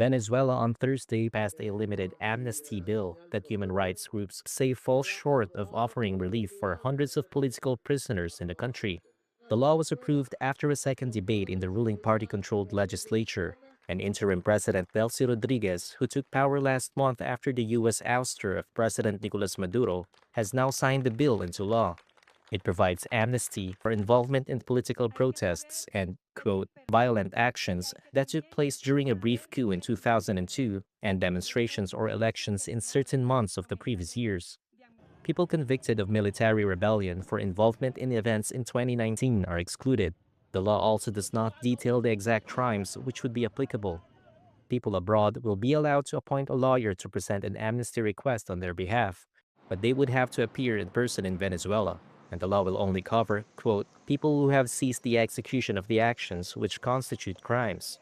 Venezuela on Thursday passed a limited amnesty bill that human rights groups say falls short of offering relief for hundreds of political prisoners in the country. The law was approved after a second debate in the ruling party-controlled legislature, and interim President Delcy Rodriguez, who took power last month after the U.S. ouster of President Nicolas Maduro, has now signed the bill into law. It provides amnesty for involvement in political protests and, quote, violent actions that took place during a brief coup in 2002 and demonstrations or elections in certain months of the previous years. People convicted of military rebellion for involvement in events in 2019 are excluded. The law also does not detail the exact crimes which would be applicable. People abroad will be allowed to appoint a lawyer to present an amnesty request on their behalf, but they would have to appear in person in Venezuela, and the law will only cover, quote, people who have ceased the execution of the actions which constitute crimes.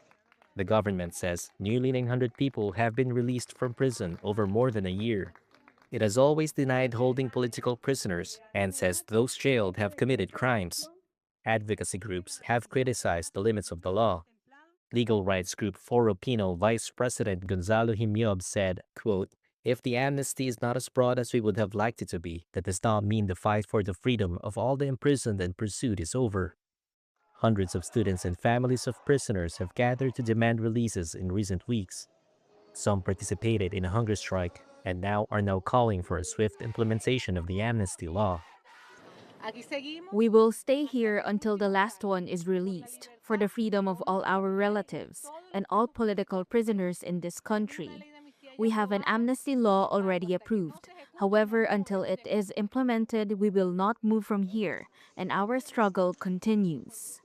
The government says nearly 900 people have been released from prison over more than a year. It has always denied holding political prisoners and says those jailed have committed crimes. Advocacy groups have criticized the limits of the law. Legal rights group Foro Pino Vice President Gonzalo Himyob said, quote, if the amnesty is not as broad as we would have liked it to be, that does not mean the fight for the freedom of all the imprisoned and pursued is over. Hundreds of students and families of prisoners have gathered to demand releases in recent weeks. Some participated in a hunger strike and are now calling for a swift implementation of the amnesty law. We will stay here until the last one is released, for the freedom of all our relatives and all political prisoners in this country. We have an amnesty law already approved. However, until it is implemented, we will not move from here, and our struggle continues.